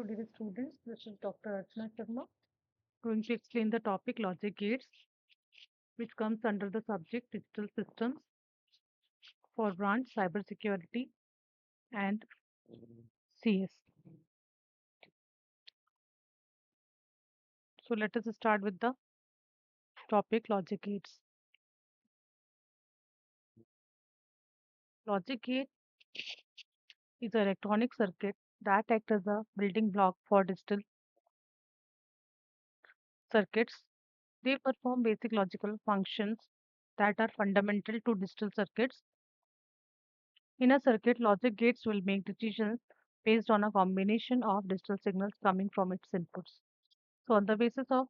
dear students. This is Dr. Archana Sharma going to explain the topic logic gates, which comes under the subject digital systems for branch cybersecurity and CS. So let us start with the topic logic gates. Logic gate is an electronic circuit that acts as a building block for digital circuits. They perform basic logical functions that are fundamental to digital circuits. In a circuit, logic gates will make decisions based on a combination of digital signals coming from its inputs. So, on the basis of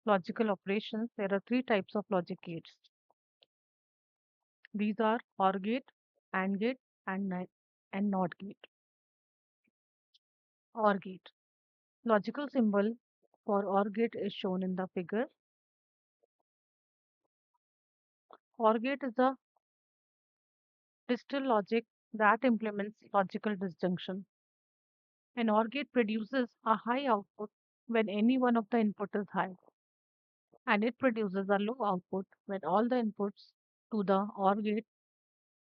logical operations, there are three types of logic gates. These are OR gate, AND gate, and NOT gate. OR gate. Logical symbol for OR gate is shown in the figure. OR gate is a digital logic that implements logical disjunction. An OR gate produces a high output when any one of the input is high, and it produces a low output when all the inputs to the OR gate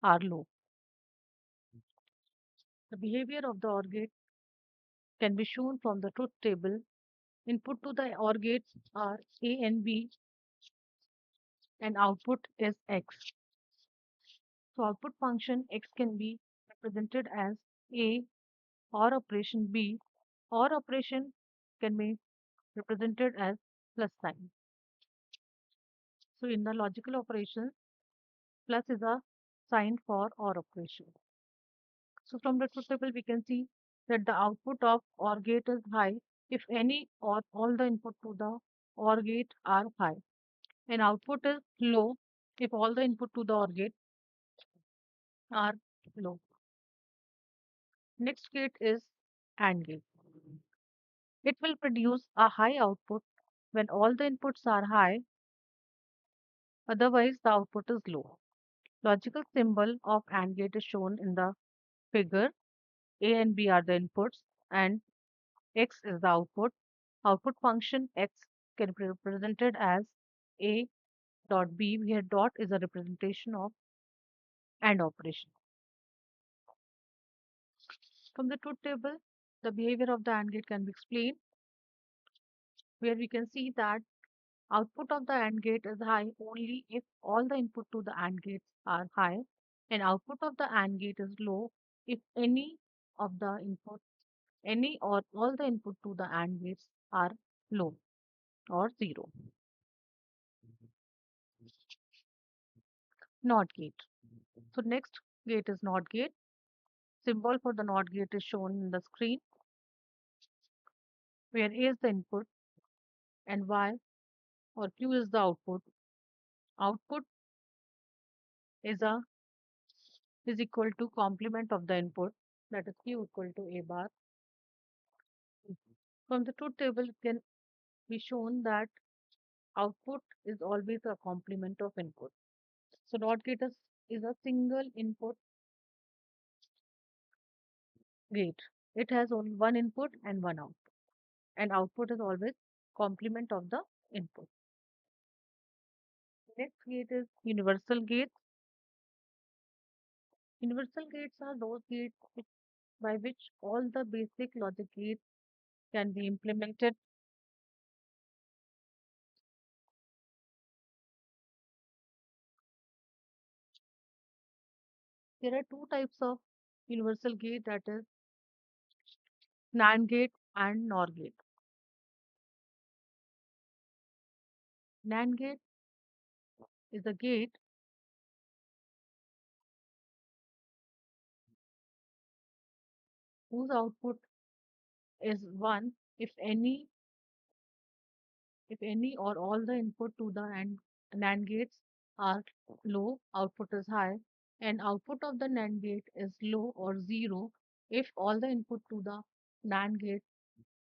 are low. The behavior of the OR gate can be shown from the truth table. Input to the OR gates are A and B, and output is X. So, output function X can be represented as A or operation B, or operation can be represented as plus sign. So, in the logical operations, plus is a sign for OR operation. So, from the truth table, we can see that the output of OR gate is high if any or all the input to the OR gate are high, and output is low if all the input to the OR gate are low. Next gate is AND gate. It will produce a high output when all the inputs are high, otherwise the output is low. Logical symbol of AND gate is shown in the figure. A and B are the inputs and X is the output. Output function X can be represented as A dot B, where dot is a representation of AND operation. From the truth table, the behavior of the AND gate can be explained, where we can see that output of the AND gate is high only if all the input to the AND gates are high, and output of the AND gate is low if any or all the input to the AND gates are low or zero. NOT gate. So next gate is NOT gate. Symbol for the NOT gate is shown in the screen, where A is the input and Y or Q is the output. Output is a is equal to complement of the input, that is Q equal to A bar. From the truth table, it can be shown that output is always a complement of input. So NOT gate is a single input gate. It has only one input and one output, and output is always complement of the input. Next gate is universal gate. Universal gates are those gates by which all the basic logic gates can be implemented. There are two types of universal gate, that is NAND gate and NOR gate. NAND gate is a gate whose output is 1 if any or all the input to the NAND gates are low, output is high, and output of the NAND gate is low or 0 if all the input to the NAND gate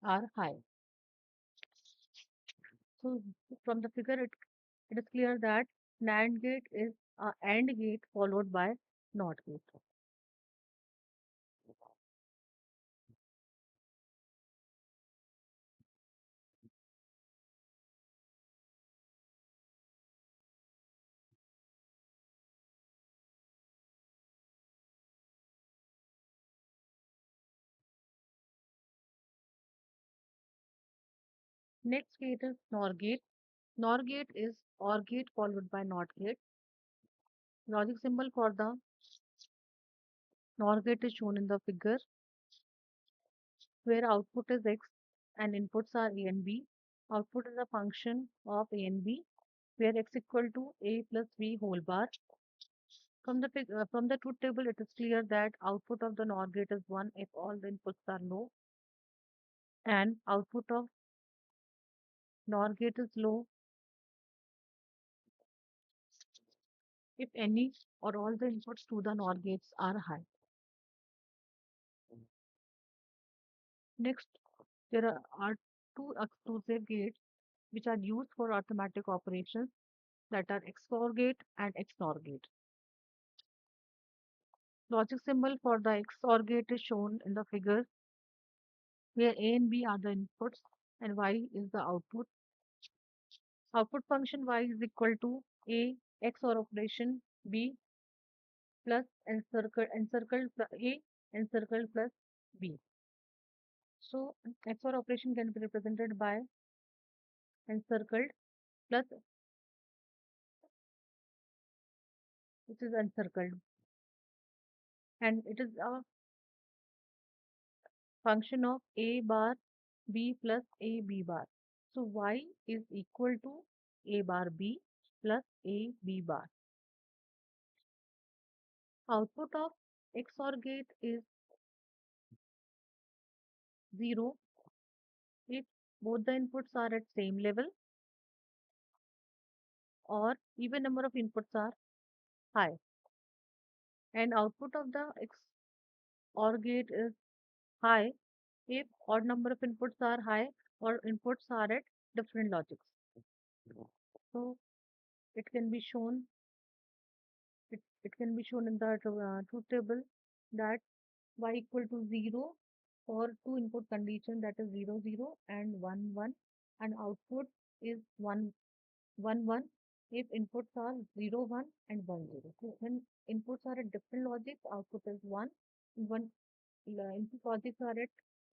are high. So from the figure, it is clear that NAND gate is a AND gate followed by NOT gate. Next gate is NOR gate. NOR gate is OR gate followed by NOT gate. Logic symbol for the NOR gate is shown in the figure where output is X and inputs are A and B. Output is a function of A and B where X equal to A plus B whole bar. From the truth table, it is clear that output of the NOR gate is 1 if all the inputs are low, and output of NOR gate is low if any or all the inputs to the NOR gates are high. Next, there are two exclusive gates which are used for arithmetic operations, that are XOR gate and XNOR gate. Logic symbol for the XOR gate is shown in the figure where A and B are the inputs and Y is the output. Output function Y is equal to A XOR operation B plus encircled A encircled plus B. So XOR operation can be represented by encircled plus, which is encircled, and it is a function of A bar B plus A B bar. So Y is equal to A bar B plus A B bar. Output of XOR gate is 0 if both the inputs are at same level or even number of inputs are high. And output of the XOR gate is high if odd number of inputs are high or inputs are at different logics. So it can be shown it can be shown in the truth table that Y equal to 0 for two input condition, that is 0 0 and 1 1, and output is 1 1 1 if inputs are 0 1 and 1 0. So when inputs are at different logics, output is 1. When input logics are at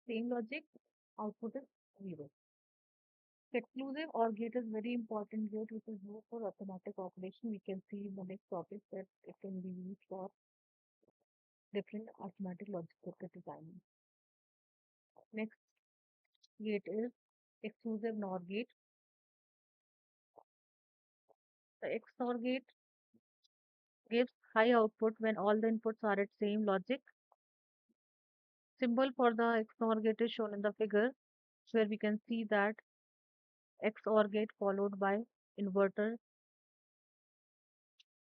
same logic, output is 0. Exclusive OR gate is very important gate which is used for automatic operation. We can see in the next topic that it can be used for different automatic logic circuit design. Next gate is exclusive NOR gate. The XOR gate gives high output when all the inputs are at same logic. Symbol for the XOR gate is shown in the figure where we can see that XOR gate followed by inverter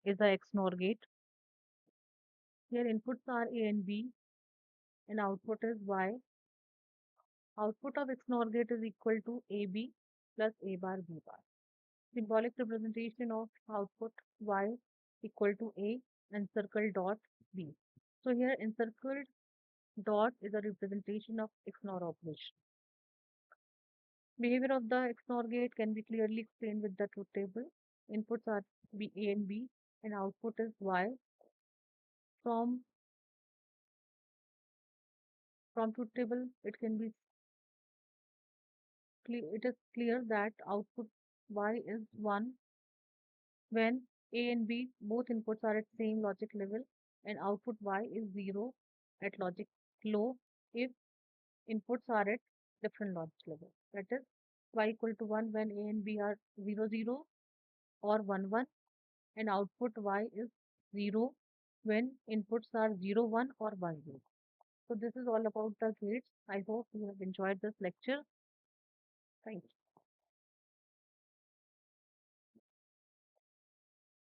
is the XNOR gate. Here inputs are A and B and output is Y. Output of XNOR gate is equal to AB plus A bar B bar. Symbolic representation of output Y equal to A encircled dot B. So here encircled dot is a representation of XNOR operation. Behavior of the XNOR gate can be clearly explained with the truth table. Inputs are A and B and output is Y. From truth table it is clear that output Y is 1 when A and B both inputs are at same logic level, and output Y is 0 at logic low if inputs are at different logic level. That is Y equal to 1 when A and B are 0 0 or 1 1, and output Y is 0 when inputs are 0 1 or 1 0. So this is all about the gates. I hope you have enjoyed this lecture. Thank you.